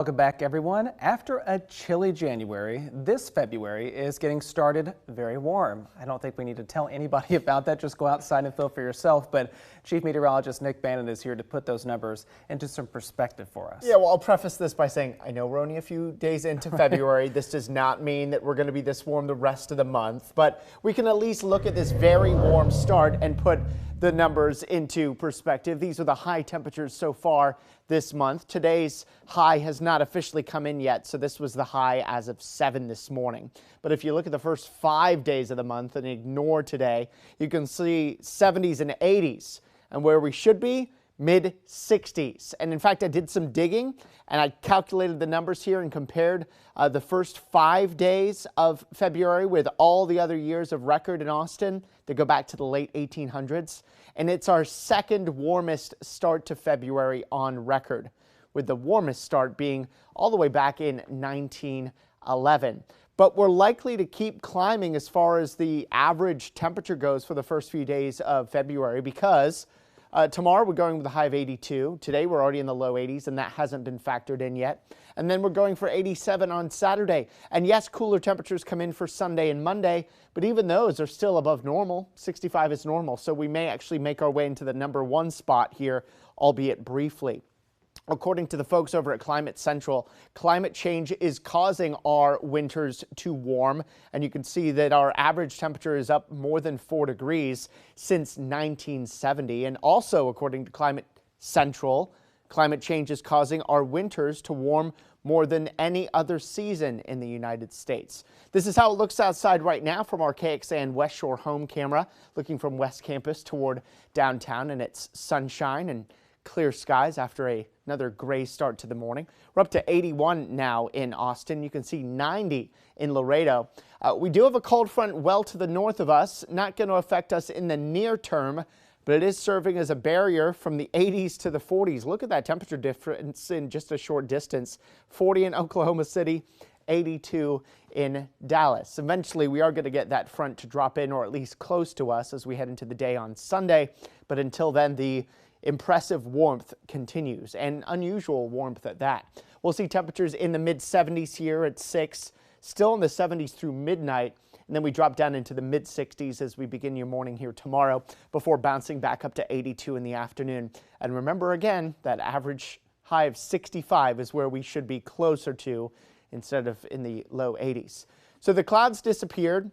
Welcome back, everyone. After a chilly January, this February is getting started very warm. I don't think we need to tell anybody about that. Just go outside and feel for yourself. But Chief Meteorologist Bannin is here to put those numbers into some perspective for us. Yeah, well, I'll preface this by saying I know we're only a few days into February. This does not mean that we're going to be this warm the rest of the month, but we can at least look at this very warm start and put the numbers into perspective. These are the high temperatures so far this month. Today's high has not officially come in yet, so this was the high as of 7 this morning. But if you look at the first 5 days of the month and ignore today, you can see 70s and 80s. And where we should be, mid-60s. And in fact, I did some digging and I calculated the numbers here and compared the first 5 days of February with all the other years of record in Austin that go back to the late 1800s. And it's our second warmest start to February on record, with the warmest start being all the way back in 1911. But we're likely to keep climbing as far as the average temperature goes for the first few days of February because tomorrow we're going with a high of 82. Today we're already in the low 80s and that hasn't been factored in yet. And then we're going for 87 on Saturday. And yes, cooler temperatures come in for Sunday and Monday, but even those are still above normal. 65 is normal, so we may actually make our way into the #1 spot here, albeit briefly. According to the folks over at Climate Central, climate change is causing our winters to warm, and you can see that our average temperature is up more than 4 degrees since 1970. And also, according to Climate Central, climate change is causing our winters to warm more than any other season in the United States. This is how it looks outside right now from our KXAN West Shore home camera, looking from West Campus toward downtown, and it's sunshine and clear skies after another gray start to the morning. We're up to 81 now in Austin. You can see 90 in Laredo. We do have a cold front well to the north of us, not going to affect us in the near term, but it is serving as a barrier from the 80s to the 40s. Look at that temperature difference in just a short distance. 40 in Oklahoma City, 82 in Dallas. Eventually, we are going to get that front to drop in, or at least close to us, as we head into the day on Sunday. But until then, the impressive warmth continues, and unusual warmth at that. We'll see temperatures in the mid-70s here at 6, still in the 70s through midnight, and then we drop down into the mid-60s as we begin your morning here tomorrow before bouncing back up to 82 in the afternoon. And remember again, that average high of 65 is where we should be closer to instead of in the low 80s. So the clouds disappeared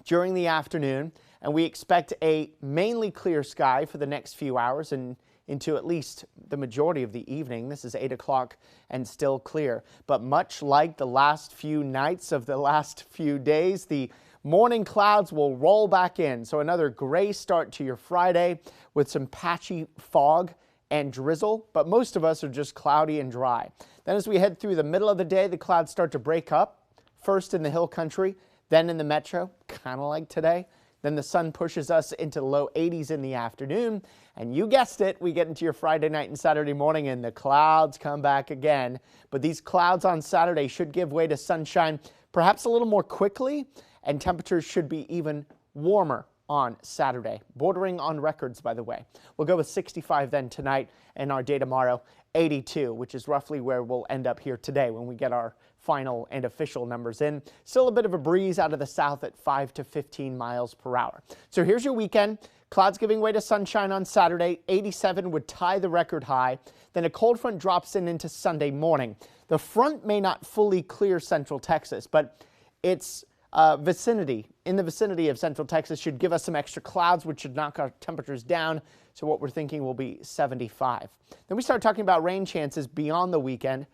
during the afternoon, and we expect a mainly clear sky for the next few hours and into at least the majority of the evening. This is 8 o'clock and still clear. But much like the last few nights of the last few days, the morning clouds will roll back in. So another gray start to your Friday with some patchy fog and drizzle, but most of us are just cloudy and dry. Then as we head through the middle of the day, the clouds start to break up, first in the hill country, then in the metro, kind of like today. Then the sun pushes us into low 80s in the afternoon. And you guessed it, we get into your Friday night and Saturday morning and the clouds come back again. But these clouds on Saturday should give way to sunshine perhaps a little more quickly, and temperatures should be even warmer on Saturday, bordering on records, by the way. We'll go with 65 then tonight, and our day tomorrow, 82, which is roughly where we'll end up here today when we get our final and official numbers in. Still a bit of a breeze out of the south at 5 to 15 miles per hour. So here's your weekend. Clouds giving way to sunshine on Saturday. 87 would tie the record high. Then a cold front drops in into Sunday morning. The front may not fully clear central Texas, but its in the vicinity of central Texas should give us some extra clouds, which should knock our temperatures down to what we're thinking will be 75. Then we start talking about rain chances beyond the weekend.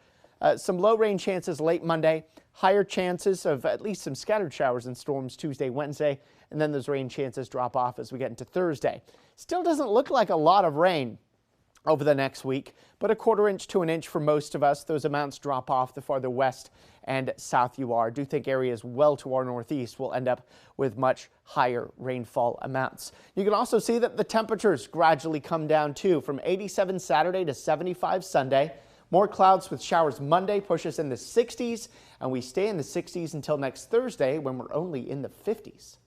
Some low rain chances late Monday, higher chances of at least some scattered showers and storms Tuesday, Wednesday, and then those rain chances drop off as we get into Thursday. Still doesn't look like a lot of rain over the next week, but a 1/4 inch to an inch for most of us. Those amounts drop off the farther west and south you are. I do think areas well to our northeast will end up with much higher rainfall amounts. You can also see that the temperatures gradually come down too, from 87 Saturday to 75 Sunday. More clouds with showers Monday push us in the 60s, and we stay in the 60s until next Thursday when we're only in the 50s.